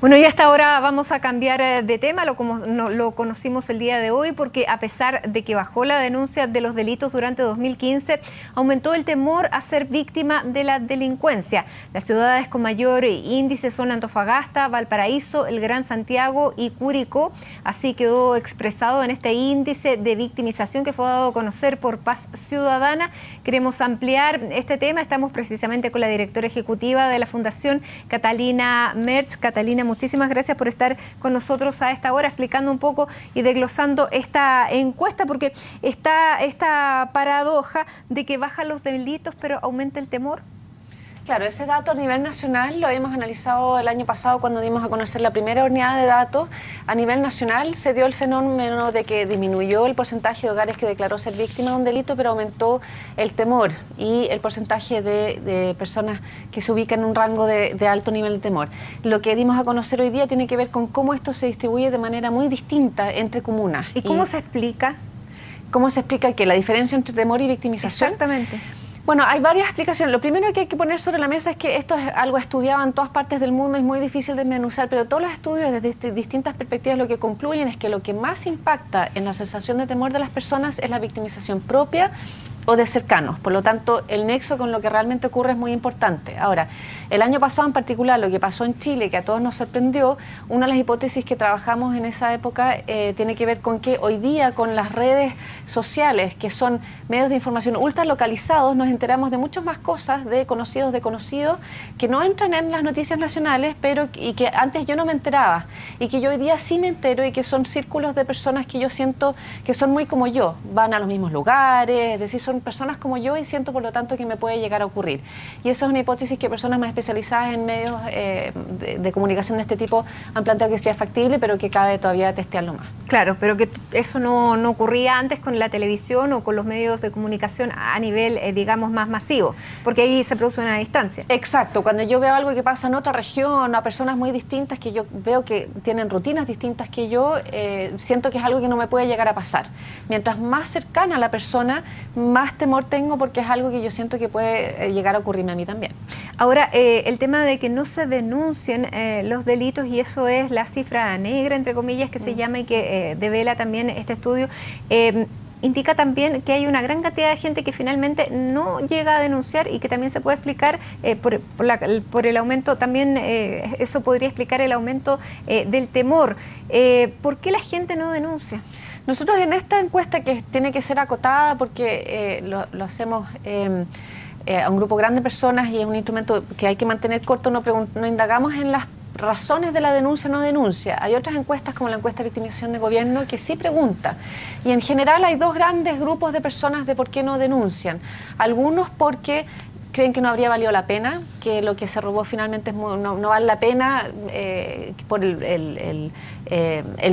Bueno, y hasta ahora vamos a cambiar de tema, lo conocimos el día de hoy, porque a pesar de que bajó la denuncia de los delitos durante 2015, aumentó el temor a ser víctima de la delincuencia. Las ciudades con mayor índice son Antofagasta, Valparaíso, el Gran Santiago y Curicó. Así quedó expresado en este índice de victimización que fue dado a conocer por Paz Ciudadana. Queremos ampliar este tema. Estamos precisamente con la directora ejecutiva de la Fundación, Catalina Merz. Catalina, muchísimas gracias por estar con nosotros a esta hora explicando un poco y desglosando esta encuesta, porque está esta paradoja de que bajan los delitos pero aumenta el temor. Claro, ese dato a nivel nacional lo hemos analizado el año pasado cuando dimos a conocer la primera horneada de datos. A nivel nacional se dio el fenómeno de que disminuyó el porcentaje de hogares que declaró ser víctima de un delito, pero aumentó el temor y el porcentaje de personas que se ubican en un rango de alto nivel de temor. Lo que dimos a conocer hoy día tiene que ver con cómo esto se distribuye de manera muy distinta entre comunas. ¿Y cómo se explica? ¿Cómo se explica que la diferencia entre temor y victimización? Exactamente. Bueno, hay varias explicaciones. Lo primero que hay que poner sobre la mesa es que esto es algo estudiado en todas partes del mundo, es muy difícil de desmenuzar, pero todos los estudios desde distintas perspectivas lo que concluyen es que lo que más impacta en la sensación de temor de las personas es la victimización propia o de cercanos. Por lo tanto, el nexo con lo que realmente ocurre es muy importante. Ahora, el año pasado en particular, lo que pasó en Chile, que a todos nos sorprendió, una de las hipótesis que trabajamos en esa época tiene que ver con que hoy día con las redes sociales, que son medios de información ultra localizados, nos enteramos de muchas más cosas de conocidos, que no entran en las noticias nacionales, pero y que antes yo no me enteraba, y que yo hoy día sí me entero, y que son círculos de personas que yo siento que son muy como yo, van a los mismos lugares, es decir, son personas como yo y siento por lo tanto que me puede llegar a ocurrir. Y esa es una hipótesis que personas más especializadas en medios de comunicación de este tipo han planteado que sea factible, pero que cabe todavía testearlo más. Claro, pero que eso no ocurría antes con la televisión o con los medios de comunicación a nivel, digamos, más masivo, porque ahí se produce una distancia. Exacto, cuando yo veo algo que pasa en otra región, a personas muy distintas que yo veo que tienen rutinas distintas que yo, siento que es algo que no me puede llegar a pasar. Mientras más cercana a la persona, más temor tengo, porque es algo que yo siento que puede llegar a ocurrirme a mí también. Ahora, el tema de que no se denuncien los delitos, y eso es la cifra negra, entre comillas, que se llama y que devela también este estudio, indica también que hay una gran cantidad de gente que finalmente no llega a denunciar y que también se puede explicar por el aumento, también eso podría explicar el aumento del temor. ¿Por qué la gente no denuncia? Nosotros en esta encuesta, que tiene que ser acotada porque lo hacemos a un grupo grande de personas y es un instrumento que hay que mantener corto, no indagamos en las razones de la denuncia o no denuncia. Hay otras encuestas, como la encuesta de victimización de gobierno, que sí pregunta. Y en general hay dos grandes grupos de personas de por qué no denuncian. Algunos porque creen que no habría valido la pena, que lo que se robó finalmente no vale la pena, por el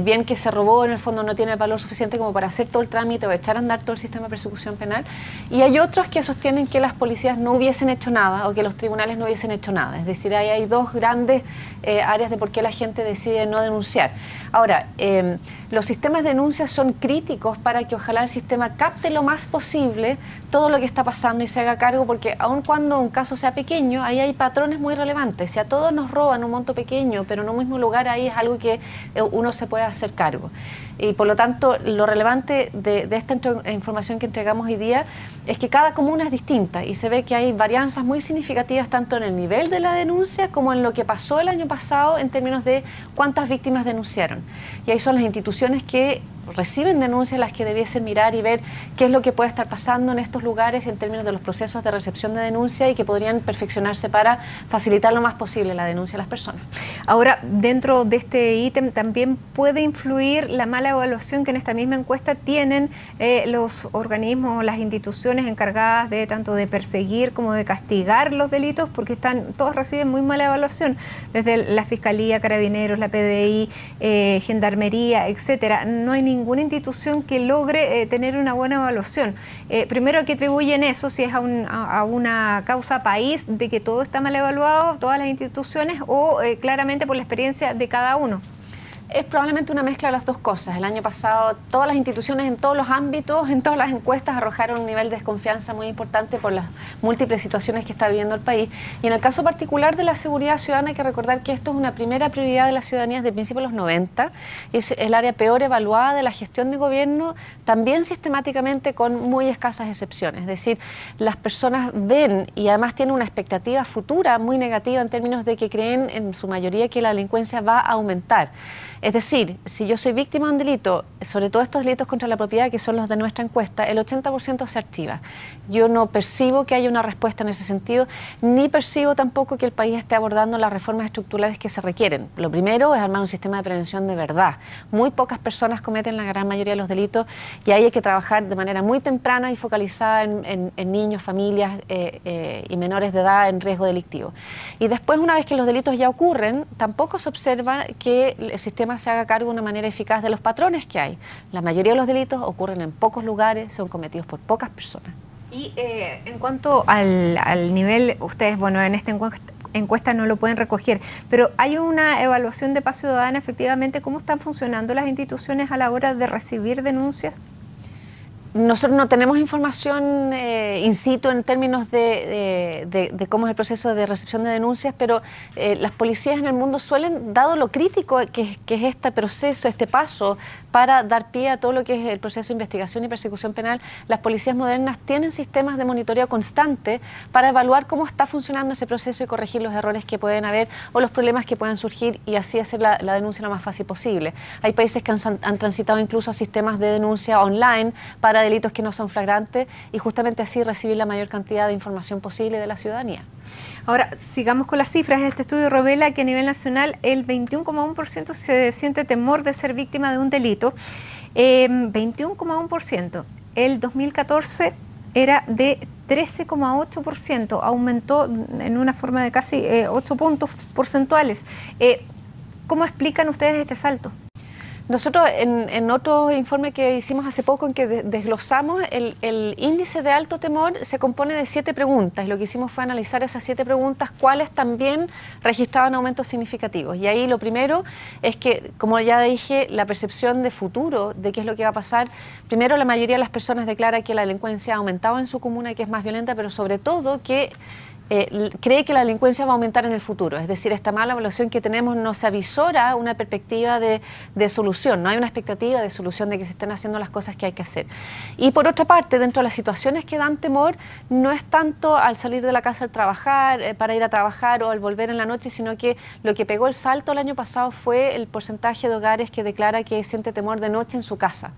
bien que se robó en el fondo no tiene el valor suficiente como para hacer todo el trámite o echar a andar todo el sistema de persecución penal. Y hay otros que sostienen que las policías no hubiesen hecho nada o que los tribunales no hubiesen hecho nada. Es decir, ahí hay dos grandes áreas de por qué la gente decide no denunciar. Ahora, los sistemas de denuncia son críticos para que ojalá el sistema capte lo más posible todo lo que está pasando y se haga cargo, porque aun cuando un caso sea pequeño, ahí hay patrones muy relevantes. Si a todos nos roban un monto pequeño, pero en un mismo lugar, ahí es algo que uno se puede hacer cargo. Y por lo tanto, lo relevante de esta información que entregamos hoy día es que cada comuna es distinta y se ve que hay varianzas muy significativas tanto en el nivel de la denuncia como en lo que pasó el año pasado en términos de cuántas víctimas denunciaron. Y ahí son las instituciones que reciben denuncias las que debiesen mirar y ver qué es lo que puede estar pasando en estos lugares en términos de los procesos de recepción de denuncia y que podrían perfeccionarse para facilitar lo más posible la denuncia a las personas. Ahora, dentro de este ítem también puede influir la mala evaluación que en esta misma encuesta tienen los organismos, las instituciones encargadas de tanto de perseguir como de castigar los delitos, porque todos reciben muy mala evaluación, desde la Fiscalía, Carabineros, la PDI, Gendarmería, etcétera. No hay ninguna institución que logre tener una buena evaluación. Primero, ¿a qué atribuyen eso? Si es a una causa país de que todo está mal evaluado, todas las instituciones, o claramente por la experiencia de cada uno. Es probablemente una mezcla de las dos cosas. El año pasado todas las instituciones en todos los ámbitos, en todas las encuestas arrojaron un nivel de desconfianza muy importante por las múltiples situaciones que está viviendo el país. Y en el caso particular de la seguridad ciudadana hay que recordar que esto es una primera prioridad de la ciudadanía desde principios de los 90. Es el área peor evaluada de la gestión de gobierno, también sistemáticamente con muy escasas excepciones. Es decir, las personas ven y además tienen una expectativa futura muy negativa en términos de que creen en su mayoría que la delincuencia va a aumentar. Es decir, si yo soy víctima de un delito, sobre todo estos delitos contra la propiedad, que son los de nuestra encuesta, el 80% se archiva. Yo no percibo que haya una respuesta en ese sentido, ni percibo tampoco que el país esté abordando las reformas estructurales que se requieren. Lo primero es armar un sistema de prevención de verdad. Muy pocas personas cometen la gran mayoría de los delitos y ahí hay que trabajar de manera muy temprana y focalizada en niños, familias y menores de edad en riesgo delictivo. Y después, una vez que los delitos ya ocurren, tampoco se observa que el sistema se haga cargo de una manera eficaz de los patrones que hay. La mayoría de los delitos ocurren en pocos lugares, son cometidos por pocas personas. Y en cuanto al nivel, ustedes, bueno, en esta encuesta no lo pueden recoger, pero hay una evaluación de paz ciudadana, efectivamente, ¿cómo están funcionando las instituciones a la hora de recibir denuncias? Nosotros no tenemos información in situ en términos de cómo es el proceso de recepción de denuncias, pero las policías en el mundo suelen, dado lo crítico que es este proceso, este paso para dar pie a todo lo que es el proceso de investigación y persecución penal, las policías modernas tienen sistemas de monitoreo constante para evaluar cómo está funcionando ese proceso y corregir los errores que pueden haber o los problemas que puedan surgir y así hacer la denuncia lo más fácil posible. Hay países que han transitado incluso a sistemas de denuncia online para delitos que no son flagrantes y justamente así recibir la mayor cantidad de información posible de la ciudadanía. Ahora, sigamos con las cifras. Este estudio revela que a nivel nacional el 21,1% se siente temor de ser víctima de un delito. 21,1%. El 2014 era de 13,8%. Aumentó en una forma de casi 8 puntos porcentuales. ¿Cómo explican ustedes este salto? Nosotros en otro informe que hicimos hace poco en que desglosamos el índice de alto temor se compone de 7 preguntas. Lo que hicimos fue analizar esas 7 preguntas, cuáles también registraban aumentos significativos. Y ahí lo primero es que, como ya dije, la percepción de futuro de qué es lo que va a pasar. Primero, la mayoría de las personas declara que la delincuencia ha aumentado en su comuna y que es más violenta, pero sobre todo que cree que la delincuencia va a aumentar en el futuro. Es decir, esta mala evaluación que tenemos nos avisora una perspectiva de solución, no hay una expectativa de solución de que se estén haciendo las cosas que hay que hacer. Y por otra parte, dentro de las situaciones que dan temor, no es tanto al salir de la casa al trabajar, para ir a trabajar o al volver en la noche, sino que lo que pegó el salto el año pasado fue el porcentaje de hogares que declara que siente temor de noche en su casa,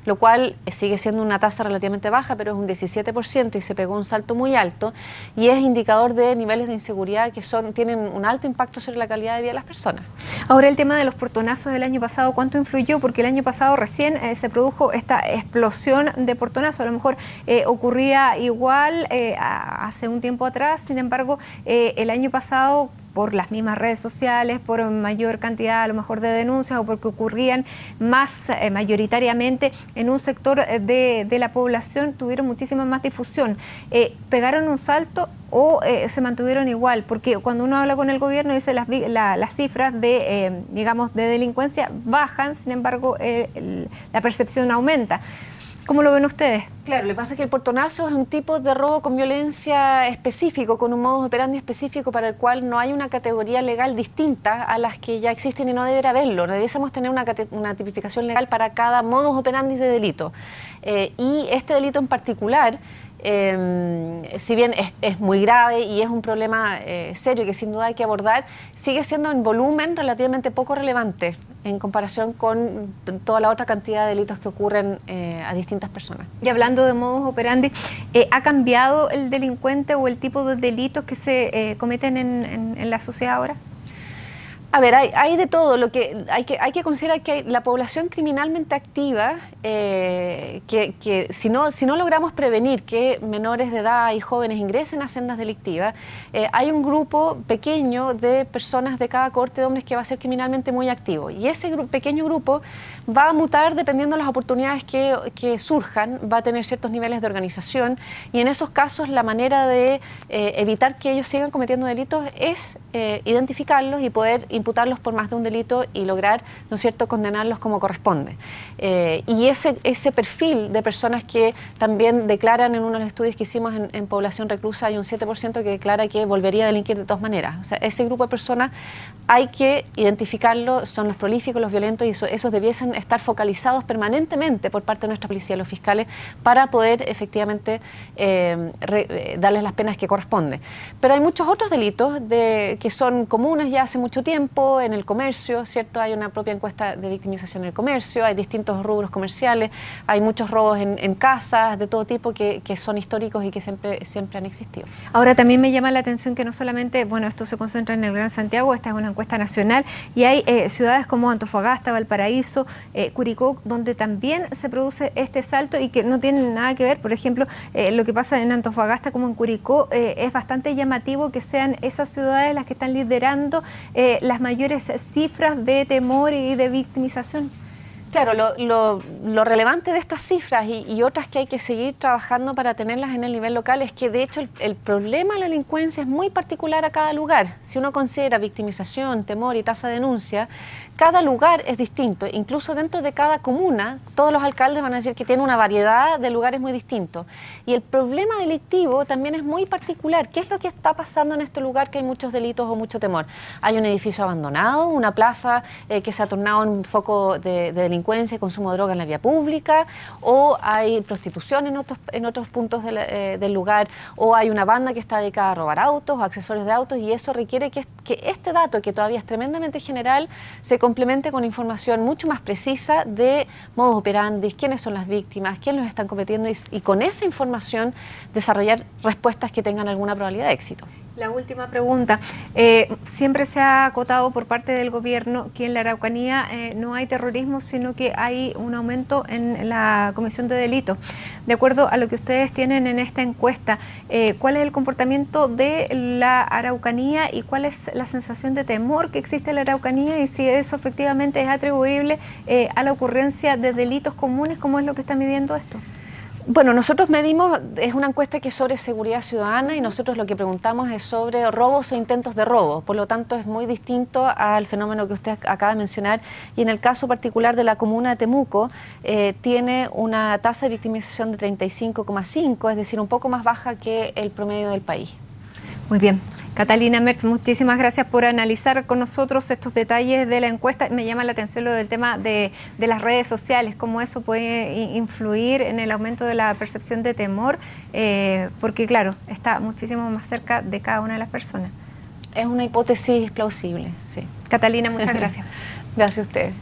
lo cual sigue siendo una tasa relativamente baja, pero es un 17% y se pegó un salto muy alto y es indicador de niveles de inseguridad que tienen un alto impacto sobre la calidad de vida de las personas. Ahora, el tema de los portonazos del año pasado, ¿cuánto influyó? Porque el año pasado recién se produjo esta explosión de portonazos. A lo mejor ocurría igual hace un tiempo atrás, sin embargo, el año pasado, por las mismas redes sociales, por mayor cantidad a lo mejor de denuncias o porque ocurrían más mayoritariamente en un sector de la población, tuvieron muchísima más difusión. ¿Pegaron un salto o se mantuvieron igual? Porque cuando uno habla con el gobierno dice las cifras de, digamos, de delincuencia bajan, sin embargo la percepción aumenta. ¿Cómo lo ven ustedes? Claro, lo que pasa es que el portonazo es un tipo de robo con violencia específico, con un modus operandi específico para el cual no hay una categoría legal distinta a las que ya existen y no debería haberlo. No debiésemos tener una tipificación legal para cada modus operandi de delito. Y este delito en particular, si bien es muy grave y es un problema serio que sin duda hay que abordar, sigue siendo en volumen relativamente poco relevante en comparación con toda la otra cantidad de delitos que ocurren a distintas personas. Y hablando de modus operandi, ¿ha cambiado el delincuente o el tipo de delitos que se cometen en la sociedad ahora? A ver, hay de todo. Lo que hay que considerar que la población criminalmente activa, que si no logramos prevenir que menores de edad y jóvenes ingresen a sendas delictivas, hay un grupo pequeño de personas de cada corte de hombres que va a ser criminalmente muy activo. Y ese pequeño grupo va a mutar dependiendo de las oportunidades que surjan, va a tener ciertos niveles de organización y en esos casos la manera de evitar que ellos sigan cometiendo delitos es identificarlos y poder imputarlos por más de un delito y lograr, ¿no es cierto?, condenarlos como corresponde. Y ese perfil de personas que también declaran en unos estudios que hicimos en población reclusa, hay un 7% que declara que volvería a delinquir de todas maneras. O sea, ese grupo de personas hay que identificarlo, son los prolíficos, los violentos, y esos debiesen estar focalizados permanentemente por parte de nuestra policía, los fiscales, para poder efectivamente darles las penas que corresponden. Pero hay muchos otros delitos que son comunes ya hace mucho tiempo en el comercio, ¿cierto? Hay una propia encuesta de victimización en el comercio, hay distintos rubros comerciales, hay muchos robos en casas de todo tipo que son históricos y que siempre han existido. Ahora también me llama la atención que no solamente, bueno, esto se concentra en el Gran Santiago, esta es una encuesta nacional, y hay ciudades como Antofagasta, Valparaíso, Curicó, donde también se produce este salto y que no tienen nada que ver. Por ejemplo, lo que pasa en Antofagasta como en Curicó, es bastante llamativo que sean esas ciudades las que están liderando las mayores cifras de temor y de victimización. Claro, lo relevante de estas cifras y otras que hay que seguir trabajando para tenerlas en el nivel local es que de hecho el problema de la delincuencia es muy particular a cada lugar. Si uno considera victimización, temor y tasa de denuncia, cada lugar es distinto. Incluso dentro de cada comuna, todos los alcaldes van a decir que tienen una variedad de lugares muy distintos. Y el problema delictivo también es muy particular. ¿Qué es lo que está pasando en este lugar que hay muchos delitos o mucho temor? Hay un edificio abandonado, una plaza que se ha tornado en un foco de delincuencia y consumo de droga en la vía pública, o hay prostitución en otros puntos del lugar, o hay una banda que está dedicada a robar autos o accesorios de autos, y eso requiere que este dato, que todavía es tremendamente general, se complemente con información mucho más precisa de modus operandi, quiénes son las víctimas, quiénes los están cometiendo, y con esa información desarrollar respuestas que tengan alguna probabilidad de éxito. La última pregunta. Siempre se ha acotado por parte del gobierno que en la Araucanía no hay terrorismo, sino que hay un aumento en la comisión de delitos. De acuerdo a lo que ustedes tienen en esta encuesta, ¿cuál es el comportamiento de la Araucanía y cuál es la sensación de temor que existe en la Araucanía, y si eso efectivamente es atribuible a la ocurrencia de delitos comunes? ¿Cómo es lo que está midiendo esto? Bueno, nosotros medimos, es una encuesta que es sobre seguridad ciudadana, y nosotros lo que preguntamos es sobre robos o intentos de robo. Por lo tanto, es muy distinto al fenómeno que usted acaba de mencionar, y en el caso particular de la comuna de Temuco, tiene una tasa de victimización de 35,5, es decir, un poco más baja que el promedio del país. Muy bien. Catalina Merz, muchísimas gracias por analizar con nosotros estos detalles de la encuesta. Me llama la atención lo del tema de las redes sociales, cómo eso puede influir en el aumento de la percepción de temor, porque claro, está muchísimo más cerca de cada una de las personas. Es una hipótesis plausible, sí. Catalina, muchas gracias. Gracias a ustedes.